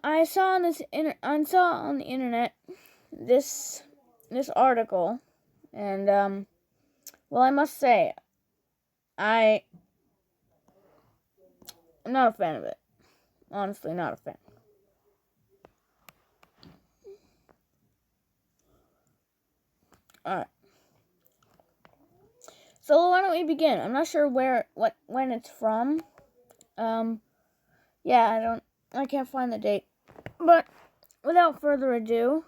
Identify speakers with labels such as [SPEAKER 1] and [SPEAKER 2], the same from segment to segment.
[SPEAKER 1] I saw on the internet this article, and well, I must say, I'm not a fan of it. Honestly, not a fan. All right. So why don't we begin? I'm not sure when it's from. Yeah, I can't find the date. But without further ado,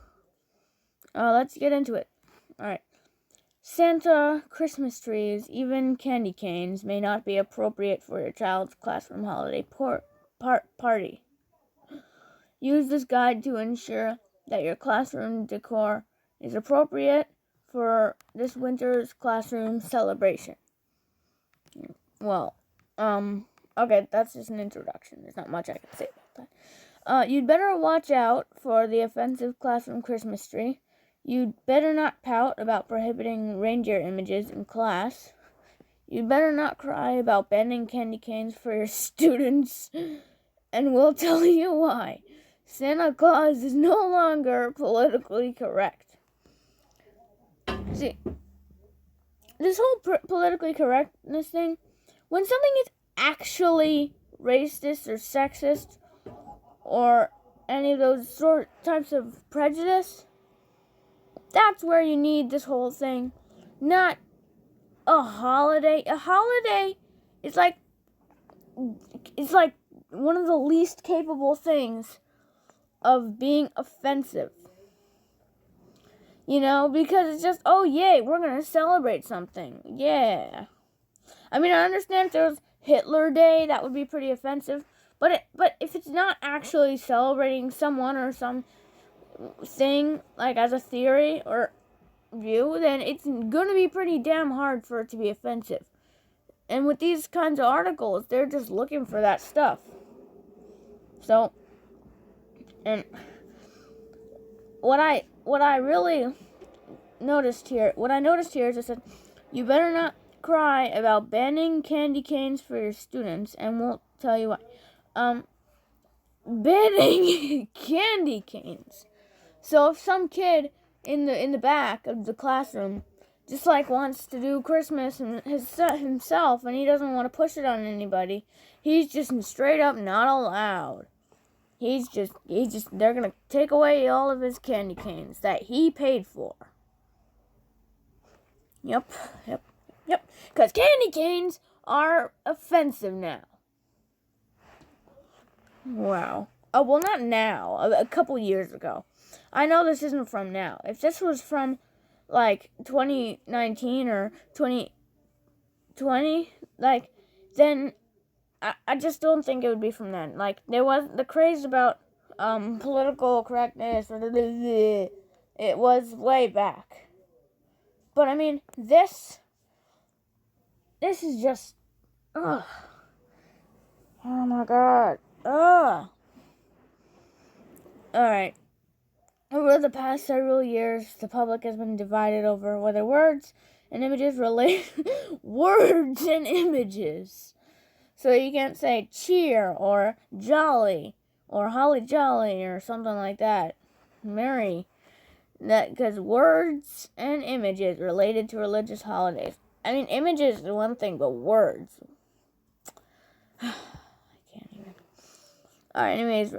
[SPEAKER 1] let's get into it. All right. Santa, Christmas trees, even candy canes may not be appropriate for your child's classroom holiday party. Use this guide to ensure that your classroom decor is appropriate for this winter's classroom celebration. Well, okay, that's just an introduction. There's not much I can say about that. You'd better watch out for the offensive classroom Christmas tree. You'd better not pout about prohibiting reindeer images in class. You'd better not cry about banning candy canes for your students. And we'll tell you why. Santa Claus is no longer politically correct. See, this whole politically correctness thing, when something is actually racist or sexist or any of those types of prejudice, that's where you need this whole thing. Not a holiday. A holiday is like one of the least capable things of being offensive. You know, because it's just, oh yay, we're going to celebrate something. Yeah. I mean, I understand if there was Hitler Day, that would be pretty offensive. But if it's not actually celebrating someone or some thing, like as a theory or view, then it's going to be pretty damn hard for it to be offensive. And with these kinds of articles, they're just looking for that stuff. So, and what I really noticed here, is I said, you better not cry about banning candy canes for your students, and we'll tell you why. Banning candy canes. So if some kid in the back of the classroom just wants to do Christmas and himself, and he doesn't want to push it on anybody, he's just straight up not allowed. They're gonna take away all of his candy canes that he paid for. Yep. Because candy canes are offensive now. Wow. Oh, well, not now. A couple years ago. I know this isn't from now. If this was from, 2019 or 2020, then I just don't think it would be from then. There was the craze about political correctness, it was way back. But, I mean, this is just, ugh. Oh, my God. Ugh. Alright. Over the past several years, the public has been divided over whether words and images relate. Words and images. So you can't say cheer or jolly or holly jolly or something like that. Merry. Because words and images related to religious holidays. I mean, images is one thing, but words. I can't even. Alright, anyways,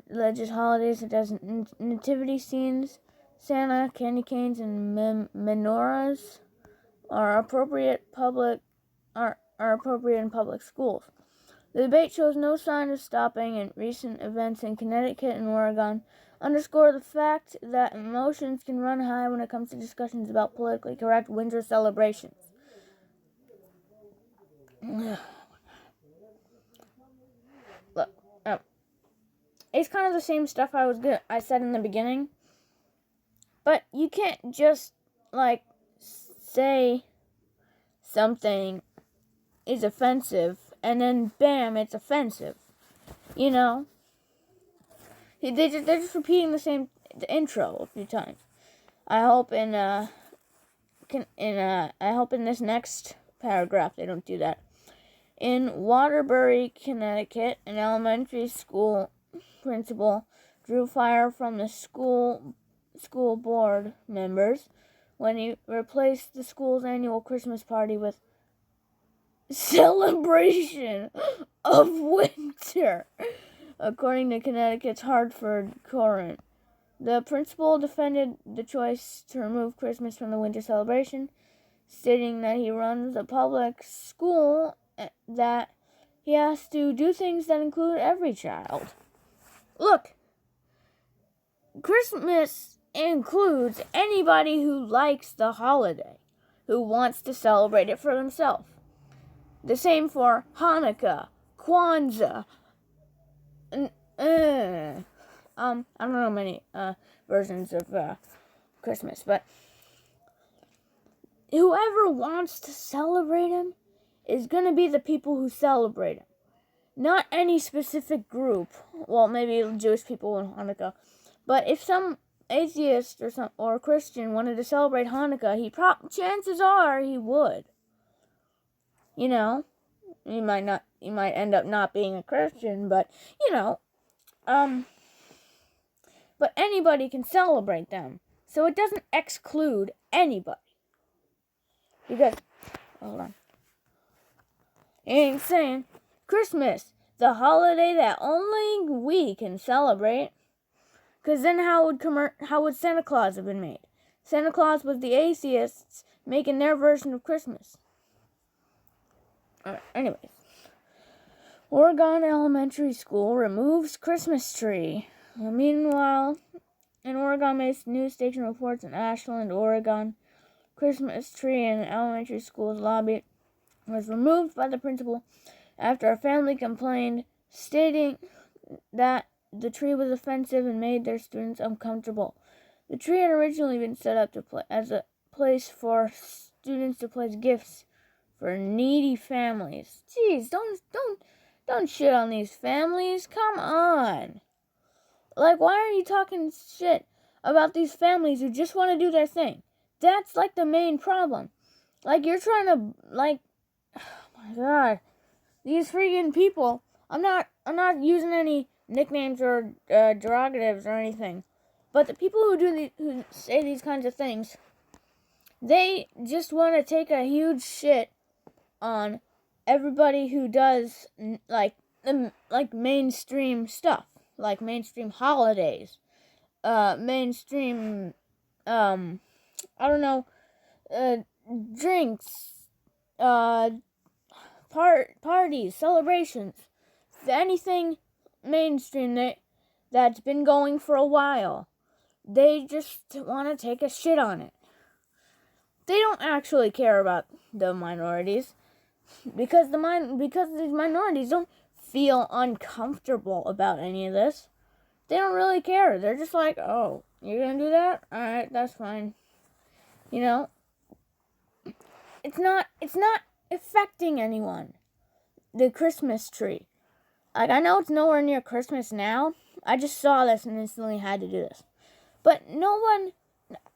[SPEAKER 1] religious holidays such as nativity scenes, Santa, candy canes, and menorahs are appropriate in public schools. The debate shows no sign of stopping, and recent events in Connecticut and Oregon underscore the fact that emotions can run high when it comes to discussions about politically correct winter celebrations. Look, it's kind of the same stuff I said in the beginning, but you can't just say something is offensive and then bam, it's offensive. You know, they're just repeating the intro a few times. I hope in this next paragraph they don't do that. In Waterbury, Connecticut, an elementary school principal drew fire from the school board members when he replaced the school's annual Christmas party with celebration of winter, according to Connecticut's Hartford Courant. The principal defended the choice to remove Christmas from the winter celebration, stating that he runs a public school that he has to do things that include every child. Look, Christmas includes anybody who likes the holiday, who wants to celebrate it for themselves. The same for Hanukkah, Kwanzaa. I don't know many versions of Christmas, but whoever wants to celebrate him is going to be the people who celebrate him. Not any specific group. Well, maybe Jewish people in Hanukkah. But if some atheist or Christian wanted to celebrate Hanukkah, chances are he would. You know, he might end up not being a Christian, but but anybody can celebrate them. So it doesn't exclude anybody. Because, hold on. It ain't saying Christmas, the holiday that only we can celebrate. Because then how would Santa Claus have been made? Santa Claus was the atheists making their version of Christmas. Alright, anyways. Oregon Elementary School removes Christmas tree. Meanwhile, an Oregon-based news station reports in Ashland, Oregon, Christmas tree in elementary school's lobby was removed by the principal after a family complained, stating that the tree was offensive and made their students uncomfortable. The tree had originally been set up as a place for students to place gifts for needy families. Jeez, don't shit on these families. Come on. Like, why are you talking shit about these families who just want to do their thing? That's like the main problem. Like, you're trying to, like, oh my god, these freaking people. I'm not using any nicknames or derogatives or anything, but the people who say these kinds of things, they just want to take a huge shit on everybody who does like mainstream stuff, like mainstream holidays, mainstream I don't know, drinks, parties, celebrations, anything mainstream that's been going for a while. They just want to take a shit on it. They don't actually care about the minorities because these minorities don't feel uncomfortable about any of this. They don't really care. They're just like, oh, you're gonna do that? Alright, that's fine. You know? It's not affecting anyone. The Christmas tree. Like, I know it's nowhere near Christmas now. I just saw this and instantly had to do this. But no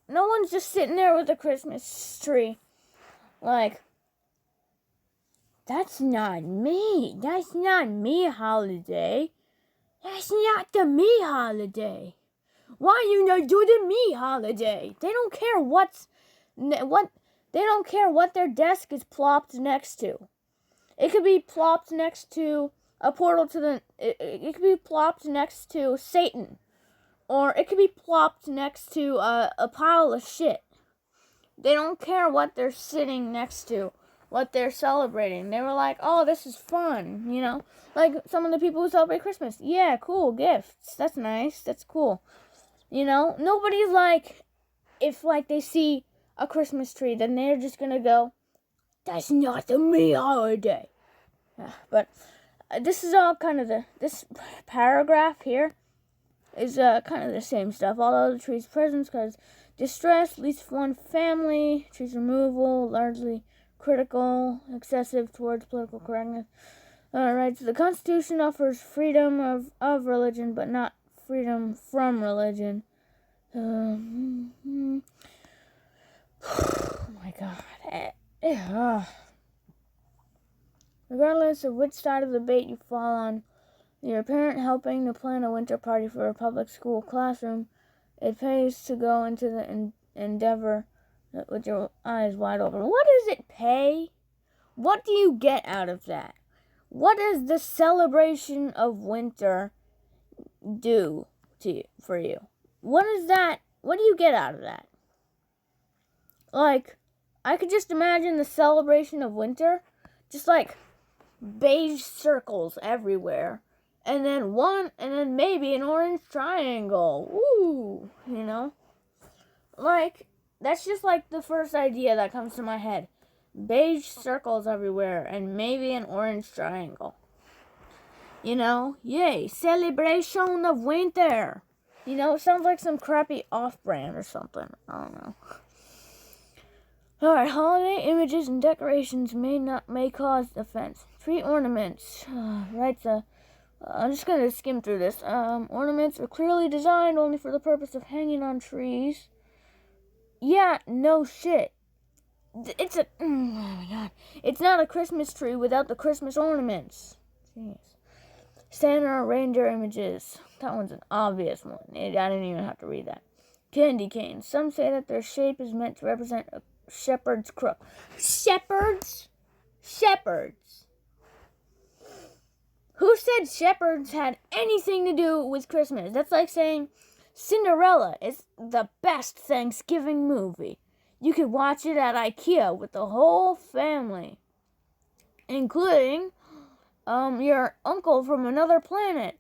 [SPEAKER 1] one's just sitting there with a Christmas tree. Like, that's not me. That's not me holiday. That's not the me holiday. Why you not do the me holiday? They don't care they don't care what their desk is plopped next to. It could be plopped next to a portal to the it could be plopped next to Satan. Or it could be plopped next to a pile of shit. They don't care what they're sitting next to, what they're celebrating. They were like, oh, this is fun, you know? Like some of the people who celebrate Christmas. Yeah, cool, gifts. That's nice. That's cool. You know? Nobody's like, if like they see a Christmas tree, then they're just gonna go, that's not the me holiday. But this is all kind of this paragraph here is kind of the same stuff. Although the tree's presence causes distress, at least one family. Tree's removal, largely critical, excessive towards political correctness. Right, so the Constitution offers freedom of religion, but not freedom from religion. Oh my god. Regardless of which side of the debate you fall on, You're a parent helping to plan a winter party for a public school classroom. It pays to go into the endeavor with your eyes wide open. What does it pay? What do you get out of that? What does the celebration of winter do for you? What is that? What do you get out of that? Like, I could just imagine the celebration of winter, just like beige circles everywhere, and then maybe an orange triangle. Ooh, like that's just like the first idea that comes to my head. Beige circles everywhere, and maybe an orange triangle. Yay, celebration of winter. It sounds like some crappy off-brand or something. I don't know. Alright, holiday images and decorations may cause offense. Tree ornaments. I'm just going to skim through this. Ornaments are clearly designed only for the purpose of hanging on trees. Yeah, no shit. Oh my god. It's not a Christmas tree without the Christmas ornaments. Jeez. Santa reindeer images. That one's an obvious one. I didn't even have to read that. Candy canes. Some say that their shape is meant to represent a shepherd's crook. Shepherds? Who said shepherds had anything to do with Christmas? That's like saying Cinderella is the best Thanksgiving movie. You could watch it at IKEA with the whole family, including your uncle from another planet.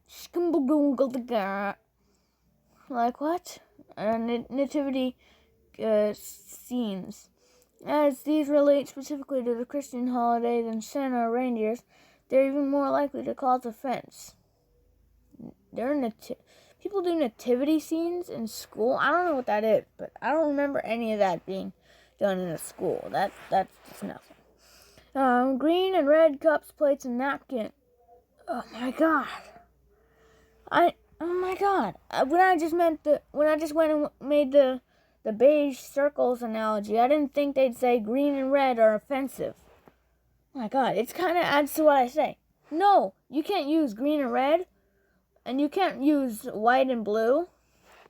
[SPEAKER 1] Like what? Nativity scenes. As these relate specifically to the Christian holidays and Santa or reindeers, they're even more likely to cause offense. People do nativity scenes in school. I don't know what that is, but I don't remember any of that being done in a school. That's just nothing. Green and red cups, plates, and napkins. Oh my god. When I just went and made the beige circles analogy, I didn't think they'd say green and red are offensive. My god, it's kind of adds to what I say. No, you can't use green and red, and you can't use white and blue.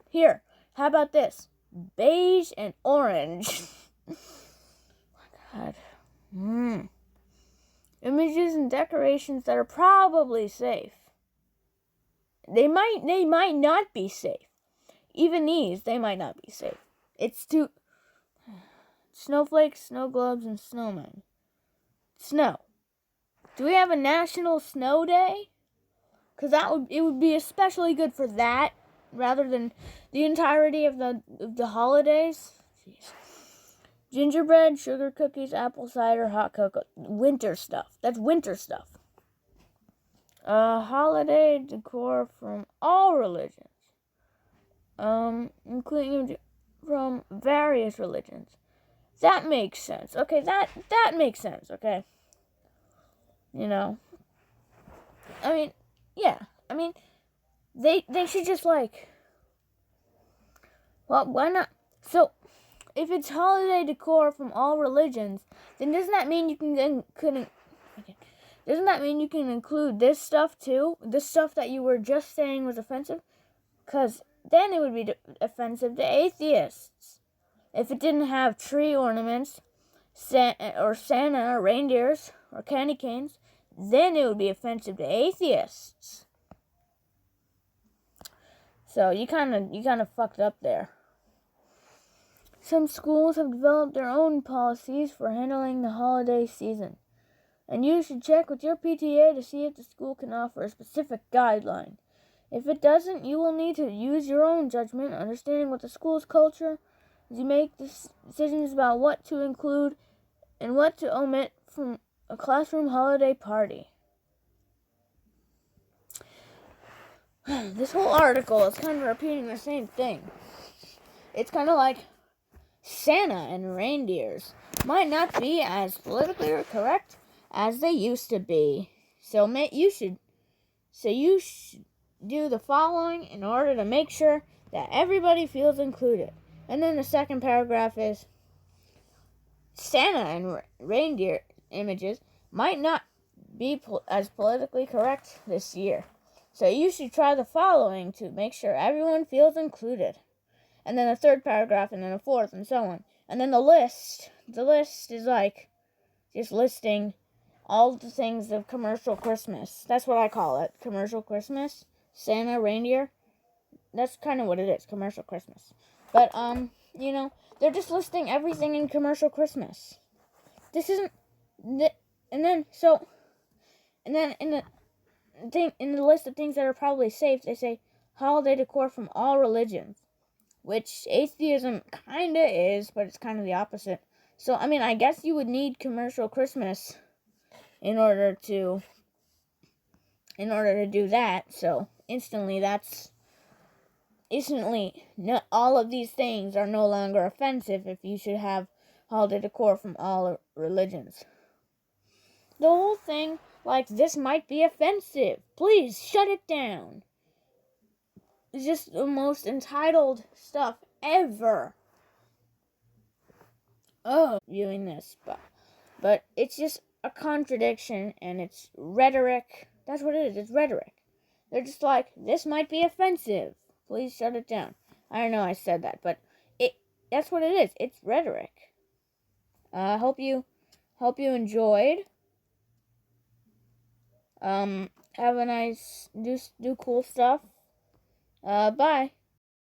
[SPEAKER 1] Here, how about this? Beige and orange. My god. Images and decorations that are probably safe. They might not be safe. Even these, they might not be safe. It's too... Snowflakes, snow globes, and snowmen. Snow. Do we have a national snow day? Because it would be especially good for that, rather than the entirety of the holidays. Jeez. Gingerbread, sugar cookies, apple cider, hot cocoa. Winter stuff. That's winter stuff. Holiday decor from all religions. Including from various religions. That makes sense. Okay, that makes sense, okay? I mean, yeah. I mean, they should just like... Well, why not? So, if it's holiday decor from all religions, then doesn't that mean you doesn't that mean you can include this stuff too? This stuff that you were just saying was offensive? Because then it would be offensive to atheists. If it didn't have tree ornaments, Santa or reindeers or candy canes, then it would be offensive to atheists. So you kind of fucked up there. Some schools have developed their own policies for handling the holiday season, and you should check with your PTA to see if the school can offer a specific guideline. If it doesn't, you will need to use your own judgment, understanding what the school's culture, as you make decisions about what to include and what to omit from a classroom holiday party. This whole article is kind of repeating the same thing. It's kind of like Santa and reindeers might not be as politically correct as they used to be. So you should do the following in order to make sure that everybody feels included. And then the second paragraph is Santa and reindeer images might not be as politically correct this year. So you should try the following to make sure everyone feels included. And then a third paragraph, and then a fourth, and so on. And then the list is like just listing all the things of commercial Christmas. That's what I call it, commercial Christmas. Santa, reindeer. That's kind of what it is, commercial Christmas. But, they're just listing everything in commercial Christmas. This isn't, and then in the list of things that are probably safe, they say holiday decor from all religions, which atheism kind of is, but it's kind of the opposite. So, I guess you would need commercial Christmas in order to do that. So, instantly, all of these things are no longer offensive if you should have holiday decor from all religions. The whole thing, like, this might be offensive. Please shut it down. It's just the most entitled stuff ever. Viewing this, but it's just a contradiction, and it's rhetoric. That's what it is. It's rhetoric. They're just like, this might be offensive. Please shut it down. I don't know I said that, but that's what it is. It's rhetoric. Hope you enjoyed. Have a nice, do cool stuff. Bye.